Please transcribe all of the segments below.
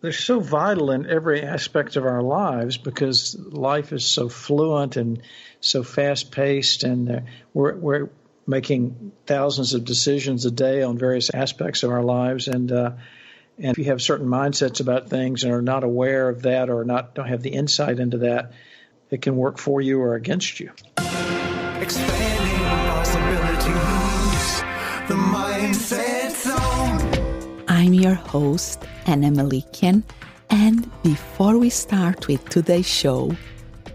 they're so vital in every aspect of our lives because life is so fluent and so fast-paced, and we're making thousands of decisions a day on various aspects of our lives. And if you have certain mindsets about things and are not aware of that or don't have the insight into that, it can work for you or against you. Expanding possibilities, the Mindset Zone. I'm your host, Anna Melikian, and before we start with today's show,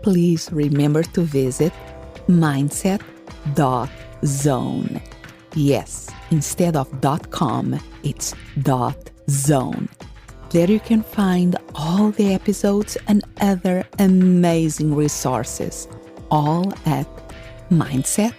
please remember to visit mindset.zone. Yes, instead of .com, it's .zone. There you can find all the episodes and other amazing resources, all at mindset.zone.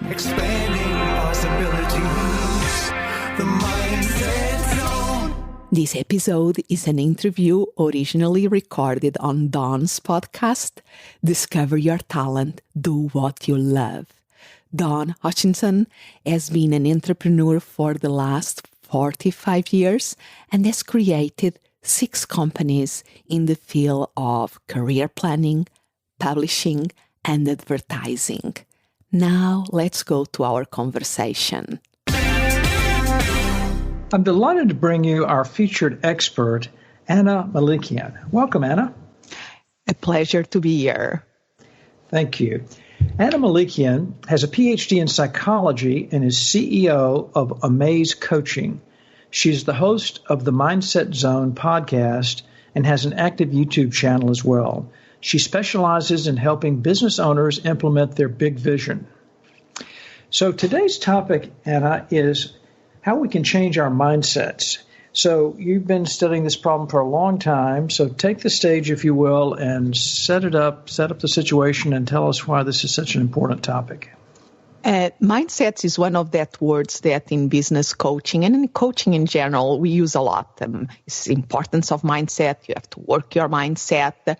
Expanding possibilities, the Mindset Zone. This episode is an interview originally recorded on Dawn's podcast, Discover Your Talent, Do What You Love. Dawn Hutcheson has been an entrepreneur for the last 45 years and has created 6 companies in the field of career planning, publishing, and advertising. Now, let's go to our conversation. I'm delighted to bring you our featured expert, Anna Melikian. Welcome, Anna. A pleasure to be here. Thank you. Anna Melikian has a Ph.D. in psychology and is CEO of Amaze Coaching. She's the host of the Mindset Zone podcast and has an active YouTube channel as well. She specializes in helping business owners implement their big vision. So today's topic, Anna, is how we can change our mindsets. So you've been studying this problem for a long time. So take the stage, if you will, and set up the situation and tell us why this is such an important topic. Mindsets is one of that words that in business coaching and in coaching in general, we use a lot. It's the importance of mindset. You have to work your mindset.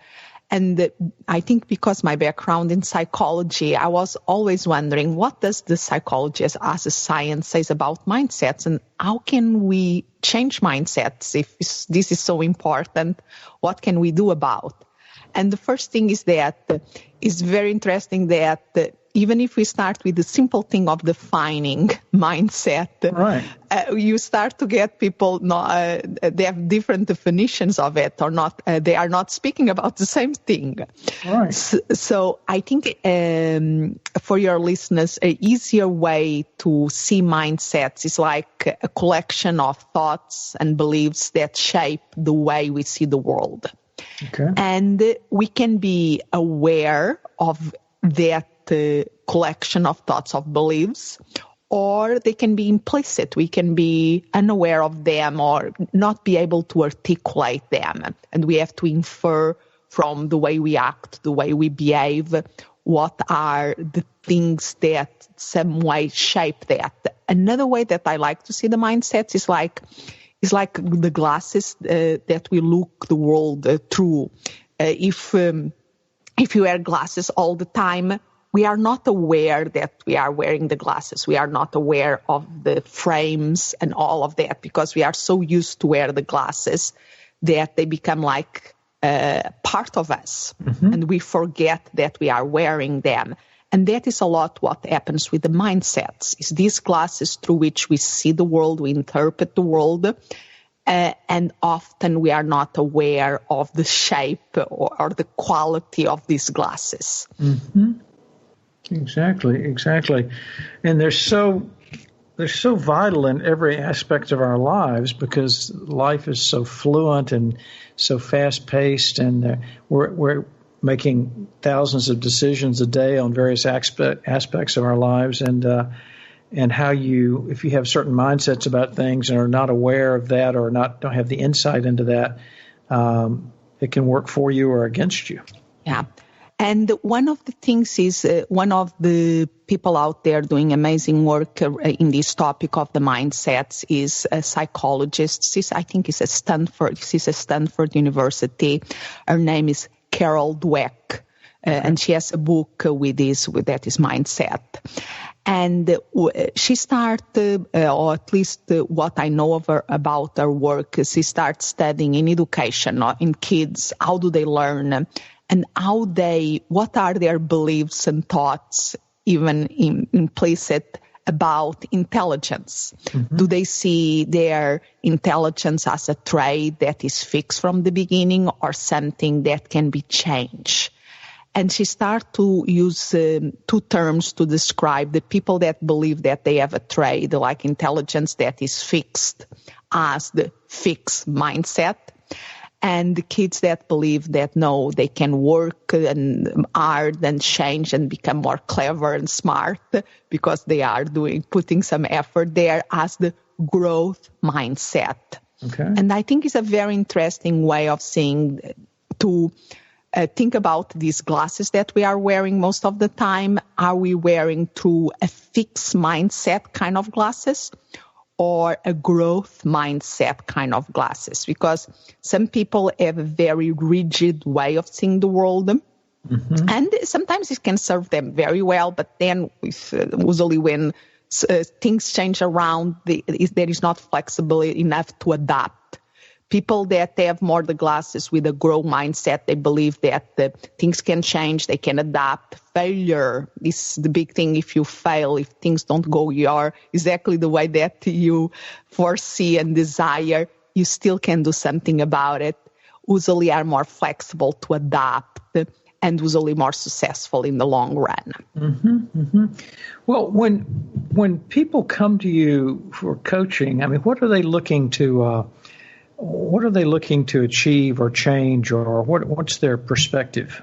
And I think because my background in psychology, I was always wondering, what does the psychology as a science says about mindsets, and how can we change mindsets if this is so important? What can we do about? And the first thing is that it's very interesting that even if we start with the simple thing of defining mindset, right. You start to get people, they have different definitions of it or not. They are not speaking about the same thing. Right. So I think for your listeners, an easier way to see mindsets is like a collection of thoughts and beliefs that shape the way we see the world. Okay. And we can be aware of that collection of thoughts of beliefs, or they can be implicit. We can be unaware of them or not be able to articulate them. And we have to infer from the way we act, the way we behave, what are the things that some way shape that. Another way that I like to see the mindsets is like the glasses that we look the world through. If you wear glasses all the time, we are not aware that we are wearing the glasses. We are not aware of the frames and all of that because we are so used to wear the glasses that they become like part of us. Mm-hmm. And we forget that we are wearing them. And that is a lot what happens with the mindsets. It's these glasses through which we see the world, we interpret the world, and often we are not aware of the shape or the quality of these glasses. Mm-hmm. Exactly. And they're so vital in every aspect of our lives because life is so fluent and so fast-paced, and we're making thousands of decisions a day on various aspects of our lives, and how if you have certain mindsets about things and are not aware of that or don't have the insight into that, it can work for you or against you. Yeah. And one of the things is one of the people out there doing amazing work in this topic of the mindsets is a psychologist. She's a Stanford University. Her name is Carol Dweck. And she has a book that is mindset. And she started, or at least what I know of her, about her work, she starts studying in education, in kids, how do they learn, and what are their beliefs and thoughts, even implicit, about intelligence. Mm-hmm. Do they see their intelligence as a trait that is fixed from the beginning or something that can be changed? And she started to use 2 terms to describe the people that believe that they have a trait, like intelligence that is fixed, as the fixed mindset, and the kids that believe that no, they can work and hard and change and become more clever and smart because they are putting some effort there, as the growth mindset. Okay. And I think it's a very interesting way of seeing to think about these glasses that we are wearing most of the time. Are we wearing through a fixed mindset kind of glasses or a growth mindset kind of glasses? Because some people have a very rigid way of seeing the world. Mm-hmm. And sometimes it can serve them very well, but then usually when things change around, there is not flexibility enough to adapt. People that have more the glasses with a growth mindset, they believe that things can change, they can adapt. Failure is the big thing. If you fail, if things don't go exactly the way that you foresee and desire, you still can do something about it. Usually are more flexible to adapt and usually more successful in the long run. Mm-hmm, mm-hmm. Well, when people come to you for coaching, I mean, what are they looking to achieve or change, or what's their perspective?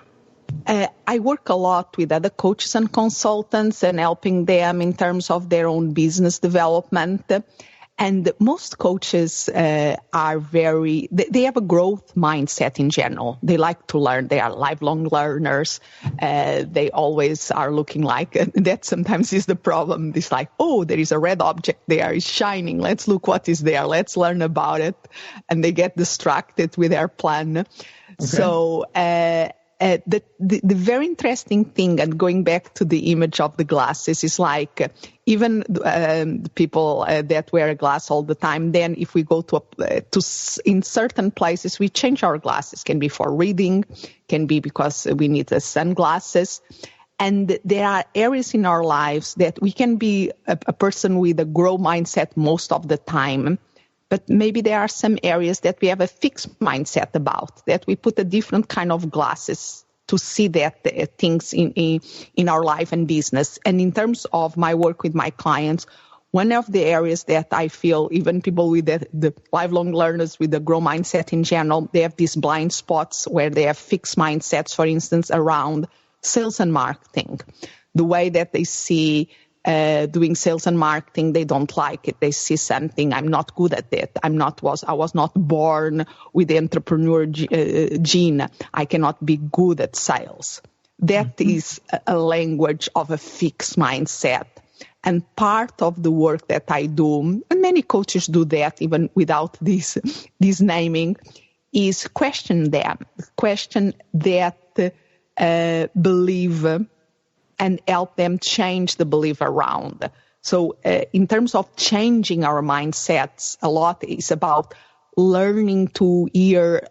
I work a lot with other coaches and consultants and helping them in terms of their own business development. And most coaches they have a growth mindset in general. They like to learn. They are lifelong learners. They always are looking like, that sometimes is the problem. It's like, oh, there is a red object there. It's shining. Let's look what is there. Let's learn about it. And they get distracted with their plan. Okay. So, the very interesting thing, and going back to the image of the glasses, is like even the people that wear a glass all the time, then if we go in certain places, we change our glasses. Can be for reading, can be because we need sunglasses. And there are areas in our lives that we can be a person with a growth mindset most of the time. But maybe there are some areas that we have a fixed mindset about, that we put a different kind of glasses to see that things in our life and business. And in terms of my work with my clients, one of the areas that I feel even people with the lifelong learners with the growth mindset in general, they have these blind spots where they have fixed mindsets, for instance, around sales and marketing. The way that they see doing sales and marketing, they don't like it. They see something, I'm not good at it. I was not born with the entrepreneur gene. I cannot be good at sales. That is a language of a fixed mindset. And part of the work that I do, and many coaches do that even without this naming, is question them, question that belief, and help them change the belief around. So in terms of changing our mindsets, a lot is about learning to hear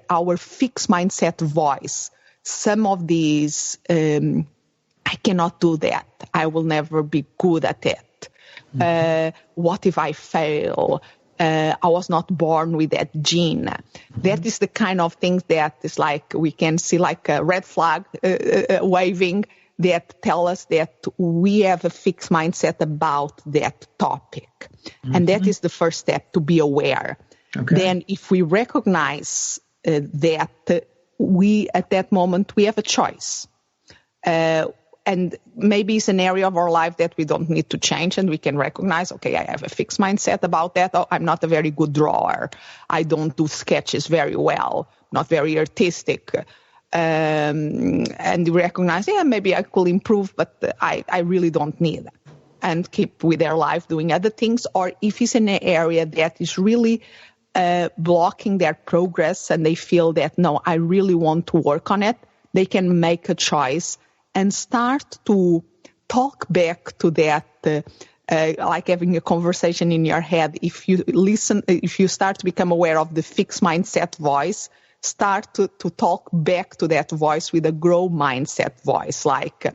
our fixed mindset voice. Some of these, I cannot do that. I will never be good at it. What if I fail? I was not born with that gene. That is the kind of thing that is like we can see like a red flag waving that tell us that we have a fixed mindset about that topic. Mm-hmm. And that is the first step, to be aware. Okay. Then if we recognize that we, at that moment, we have a choice. And maybe it's an area of our life that we don't need to change, and we can recognize, okay, I have a fixed mindset about that. Oh, I'm not a very good drawer. I don't do sketches very well, not very artistic. And recognize, maybe I could improve, but I really don't need it. And keep with their life doing other things. Or if it's in an area that is really blocking their progress and they feel that, no, I really want to work on it, they can make a choice and start to talk back to that, like having a conversation in your head. If you start to become aware of the fixed mindset voice, start to talk back to that voice with a grow mindset voice. Like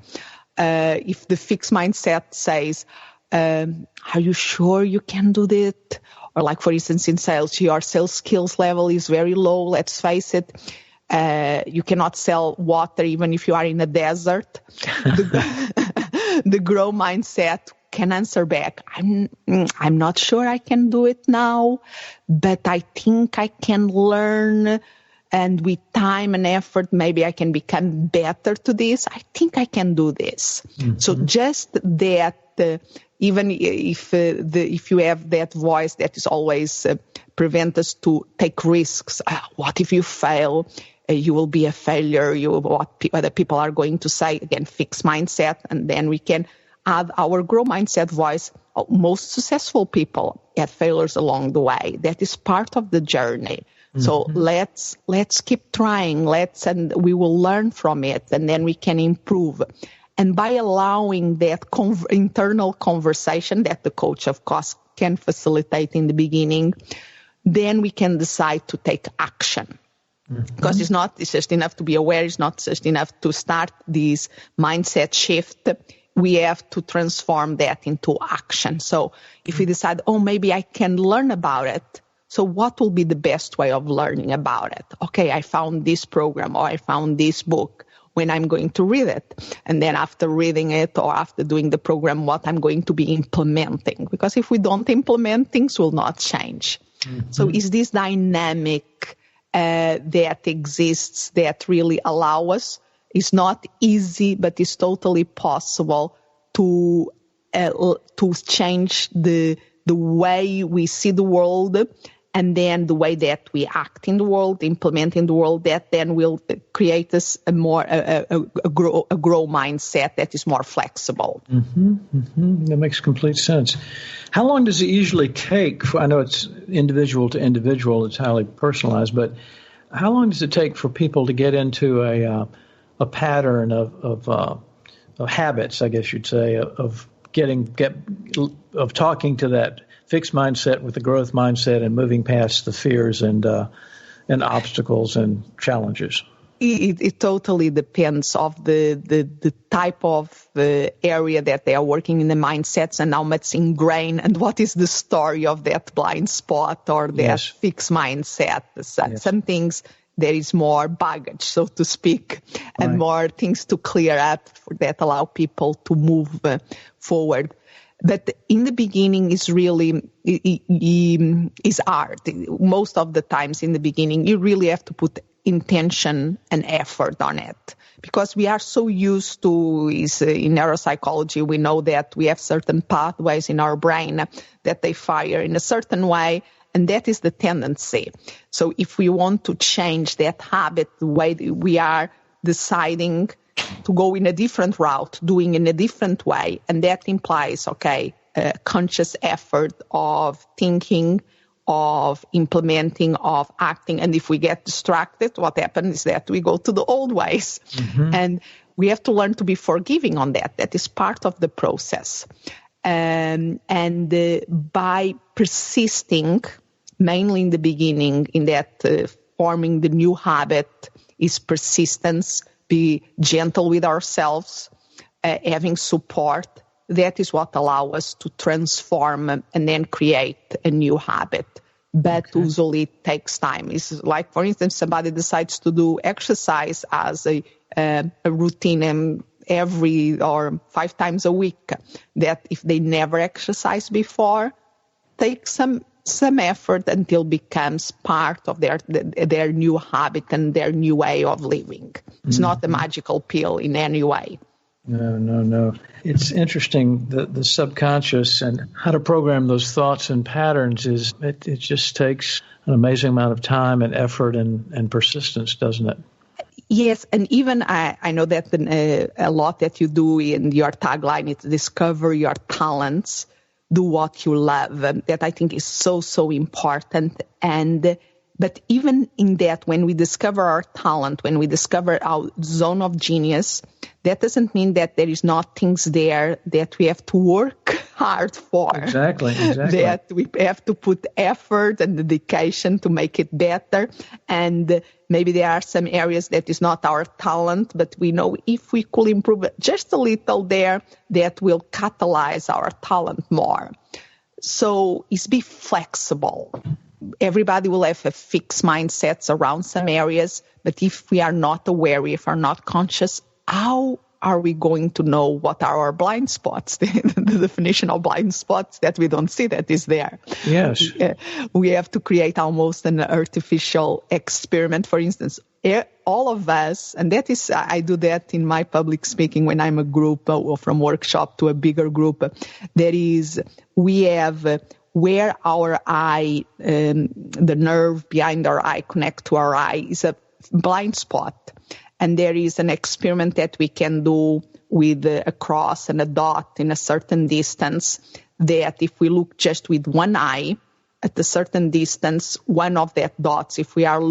if the fixed mindset says, are you sure you can do that? Or like, for instance, in sales, your sales skills level is very low, let's face it. You cannot sell water even if you are in a desert. The grow mindset can answer back, I'm not sure I can do it now, but I think I can learn, and with time and effort, maybe I can become better to this. I think I can do this. Mm-hmm. So just that, even if you have that voice that is always prevent us to take risks. What if you fail? You will be a failure. What other people are going to say? Again, fixed mindset, and then we can add our grow mindset voice. Most successful people had failures along the way. That is part of the journey. Mm-hmm. So let's keep trying. And we will learn from it, and then we can improve. And by allowing that internal conversation that the coach, of course, can facilitate in the beginning, then we can decide to take action. Mm-hmm. Because it's just enough to be aware. It's not just enough to start this mindset shift. We have to transform that into action. So if we decide, maybe I can learn about it. So what will be the best way of learning about it? Okay, I found this program or I found this book. When I'm going to read it, and then after reading it or after doing the program, what I'm going to be implementing. Because if we don't implement, things will not change. Mm-hmm. So is this dynamic that exists that really allow us? It's not easy, but it's totally possible to change the way we see the world, and then the way that we act in the world, implement in the world, that then will create us a grow mindset that is more flexible. Mm-hmm, mm-hmm. That makes complete sense. How long does it usually take? I know it's individual to individual, it's highly personalized, but how long does it take for people to get into a pattern of habits, I guess you'd say, of talking to that fixed mindset with the growth mindset and moving past the fears and obstacles and challenges? It totally depends of the type of area that they are working in, the mindsets, and how much ingrained and what is the story of that blind spot or that fixed mindset. Some things there is more baggage, so to speak, and more things to clear up that allow people to move forward. But in the beginning, is really is hard. Most of the times in the beginning, you really have to put intention and effort on it, because we are so used to, in neuropsychology, we know that we have certain pathways in our brain that they fire in a certain way, and that is the tendency. So if we want to change that habit, the way we are deciding to go in a different route, doing in a different way, and that implies, a conscious effort of thinking, of implementing, of acting. And if we get distracted, what happens is that we go to the old ways. Mm-hmm. And we have to learn to be forgiving on that. That is part of the process. And by persisting, mainly in the beginning, in that forming the new habit is persistence, be gentle with ourselves, having support. That is what allows us to transform and then create a new habit. But usually it takes time. It's like, for instance, somebody decides to do exercise as a routine every or 5 times a week. That if they never exercised before, takes some effort until it becomes part of their new habit and their new way of living. It's not a magical pill in any way. No. It's interesting, the subconscious and how to program those thoughts and patterns it just takes an amazing amount of time and effort and persistence, doesn't it? Yes, and even I know that a lot that you do in your tagline is discover your talents, do what you love. That I think is so important. And But even in that, when we discover our talent, when we discover our zone of genius, that doesn't mean that there is not things there that we have to work hard for. Exactly. That we have to put effort and dedication to make it better. And maybe there are some areas that is not our talent, but we know if we could improve just a little there, that will catalyze our talent more. So it's be flexible. Everybody will have a fixed mindsets around some areas, but if we are not aware, if we are not conscious, how are we going to know what are our blind spots? The definition of blind spots that we don't see that is there. Yes. We have to create almost an artificial experiment. For instance, all of us, and that is, I do that in my public speaking when I'm a group or from workshop to a bigger group. We have where our eye, the nerve behind our eye connect to our eye is a blind spot. And there is an experiment that we can do with a cross and a dot in a certain distance, that if we look just with one eye at a certain distance, one of that dots, if we are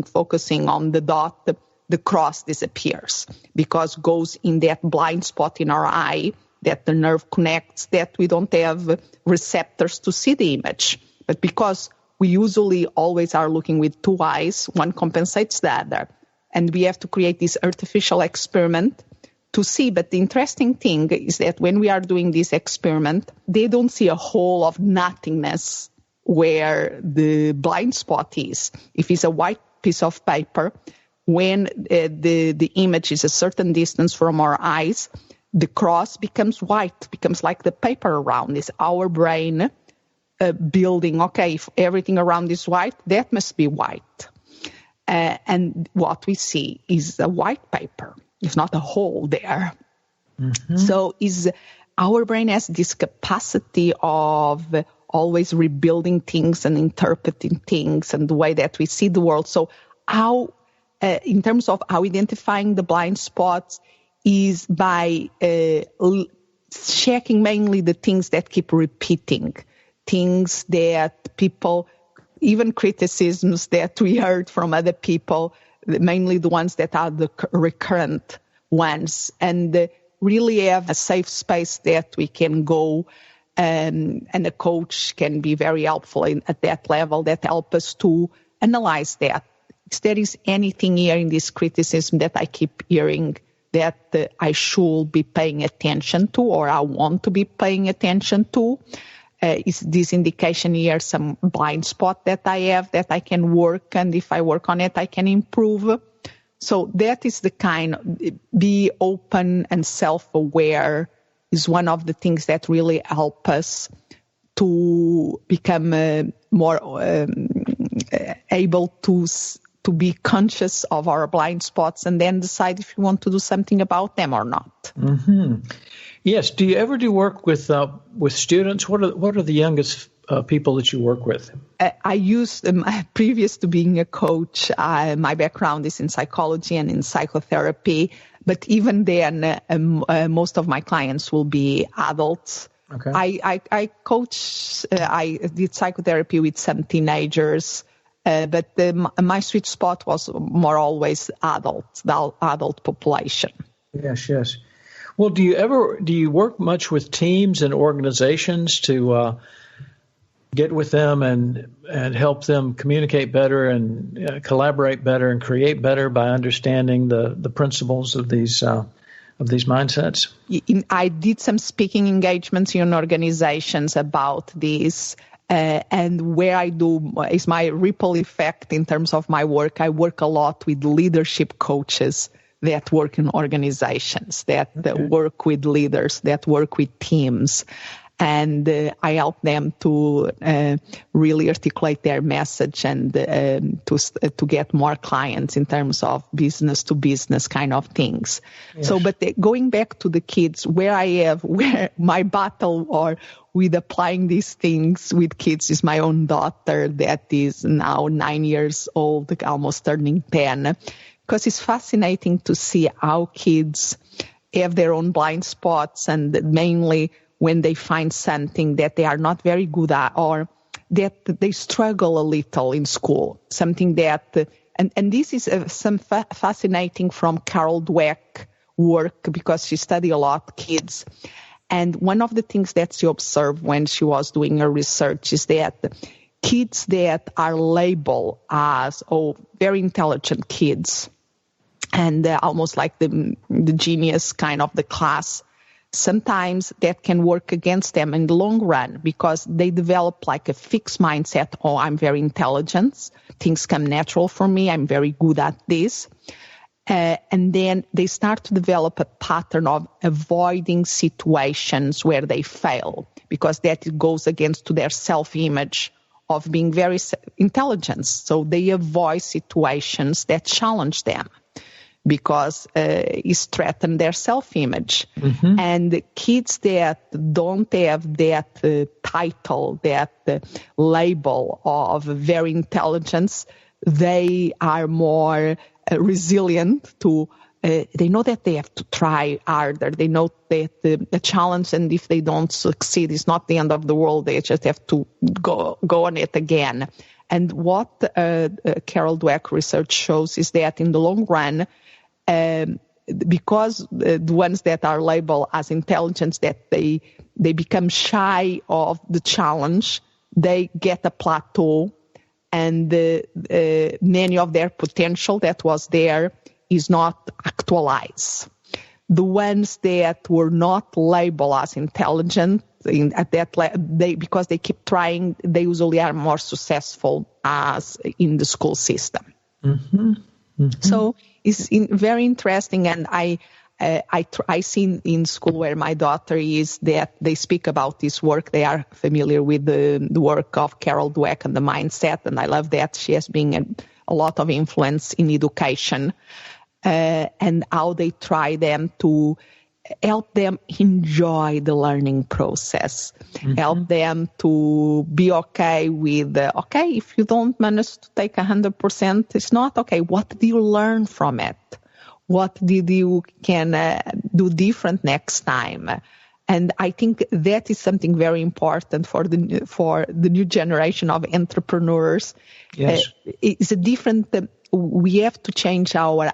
focusing on the dot, the cross disappears because goes in that blind spot in our eye that the nerve connects, that we don't have receptors to see the image. But because we usually always are looking with two eyes, one compensates the other. And we have to create this artificial experiment to see. But the interesting thing is that when we are doing this experiment, they don't see a hole of nothingness where the blind spot is. If it's a white piece of paper, when the image is a certain distance from our eyes, the cross becomes white, becomes like the paper around. It's our brain building, okay, if everything around is white, that must be white. And what we see is a white paper. It's not a hole there. Mm-hmm. So our brain has this capacity of always rebuilding things and interpreting things and the way that we see the world. So how, in terms of how identifying the blind spots, is by checking mainly the things that keep repeating, things that people, even criticisms that we heard from other people, mainly the ones that are the recurrent ones, and really have a safe space that we can go, and a coach can be very helpful at that level, that help us to analyze that. If there is anything here in this criticism that I keep hearing that I should be paying attention to, or I want to be paying attention to, is this indication here some blind spot that I have that I can work, and if I work on it, I can improve. So that is the be open and self-aware is one of the things that really help us to become more able to be conscious of our blind spots and then decide if you want to do something about them or not. Mm-hmm. Yes. Do you ever do work with students? What are the youngest people that you work with? I used, previous to being a coach, my background is in psychology and in psychotherapy. But even then, most of my clients will be adults. Okay. I coach, I did psychotherapy with some teenagers. But my sweet spot was more always the adult population. Yes. Well, do you work much with teams and organizations to get with them and help them communicate better and collaborate better and create better by understanding the principles of these mindsets? I did some speaking engagements in organizations about this. And where I do is my ripple effect in terms of my work. I work a lot with leadership coaches that work in organizations, that work with leaders, that work with teams. And I help them to really articulate their message and to get more clients in terms of business to business kind of things. Yes. So, but going back to the kids, where my battle or with applying these things with kids is my own daughter that is now 9 years old, almost turning 10, because it's fascinating to see how kids have their own blind spots, and mainly when they find something that they are not very good at, or that they struggle a little in school. Something that, and this is some fascinating from Carol Dweck work, because she studied a lot kids. And one of the things that she observed when she was doing her research is that kids that are labeled as very intelligent kids, and almost like the genius kind of the class, sometimes that can work against them in the long run, because they develop like a fixed mindset. I'm very intelligent. Things come natural for me. I'm very good at this. And then they start to develop a pattern of avoiding situations where they fail, because that goes against to their self-image of being very intelligent. So they avoid situations that challenge them, because it threatens their self-image. Mm-hmm. And the kids that don't have that title, that label of very intelligent, they are more resilient to, they know that they have to try harder. They know that the challenge, and if they don't succeed, it's not the end of the world. They just have to go on it again. And what Carol Dweck research shows is that in the long run, because the ones that are labeled as intelligent, that they become shy of the challenge, they get a plateau, and many of their potential that was there is not actualized. The ones that were not labeled as intelligent because they keep trying, they usually are more successful as in the school system. Mm-hmm. Mm-hmm. So it's very interesting, and I see in school where my daughter is that they speak about this work. They are familiar with the work of Carol Dweck and the mindset, and I love that she has been a lot of influence in education, and how they try them to help them enjoy the learning process, mm-hmm. help them to be okay with, if you don't manage to take 100%, it's not okay. What do you learn from it? What did you can do different next time? And I think that is something very important for the new generation of entrepreneurs. Yes. It's a different. We have to change our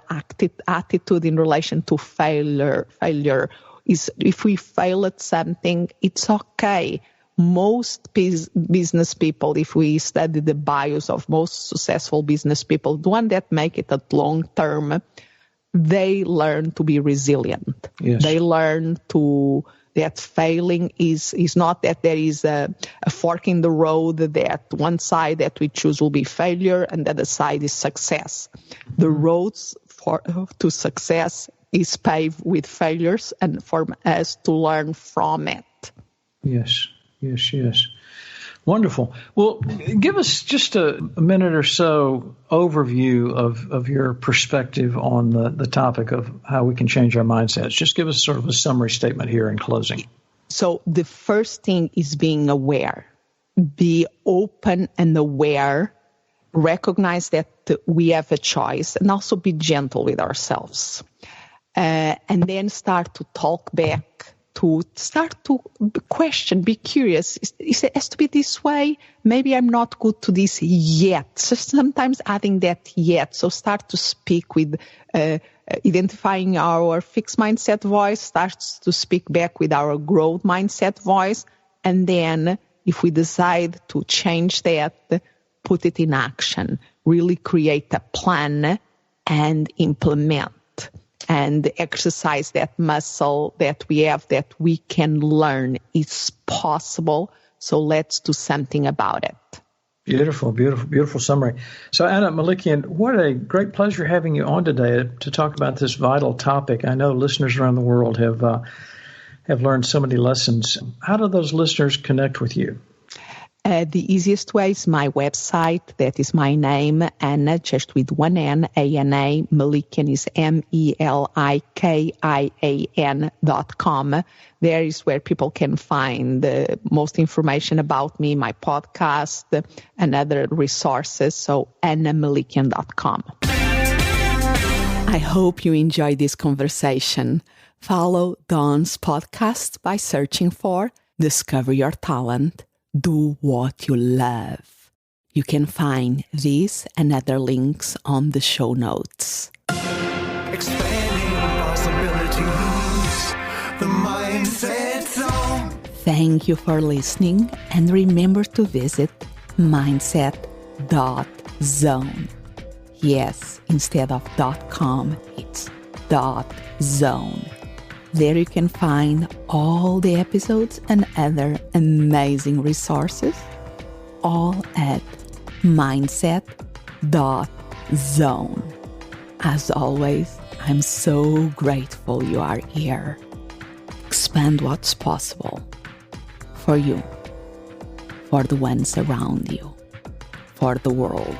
attitude in relation to failure. Failure is, if we fail at something, it's okay. Most business people, if we study the bios of most successful business people, the one that make it at long term, they learn to be resilient. Yes. They learn that failing is not that there is a fork in the road, that one side that we choose will be failure and the other side is success. Mm-hmm. The roads to success is paved with failures, and for us to learn from it. Yes. Wonderful. Well, give us just a minute or so overview of your perspective on the topic of how we can change our mindsets. Just give us sort of a summary statement here in closing. So the first thing is being aware. Be open and aware. Recognize that we have a choice, and also be gentle with ourselves. And then start to talk back, to start to question, be curious. Is it has to be this way? Maybe I'm not good to this yet. So sometimes adding that yet. So start to speak with identifying our fixed mindset voice, starts to speak back with our growth mindset voice. And then if we decide to change that, put it in action, really create a plan and implement. And exercise that muscle that we have, that we can learn. It's possible. So let's do something about it. Beautiful summary. So Anna Melikian, what a great pleasure having you on today to talk about this vital topic. I know listeners around the world have learned so many lessons. How do those listeners connect with you? The easiest way is my website. That is my name, Anna, just with one N, A-N-A. Melikian is MELIKIAN.com. There is where people can find the most information about me, my podcast, and other resources. So AnnaMelikian.com. I hope you enjoyed this conversation. Follow Dawn's podcast by searching for Discover Your Talent. Do what you love. You can find these and other links on the show notes. Expanding possibilities. The Mindset Zone. Thank you for listening, and remember to visit mindset.zone. Yes, instead of .com, it's .zone. There you can find all the episodes and other amazing resources, all at mindset.zone. As always, I'm so grateful you are here. Expand what's possible for you, for the ones around you, for the world.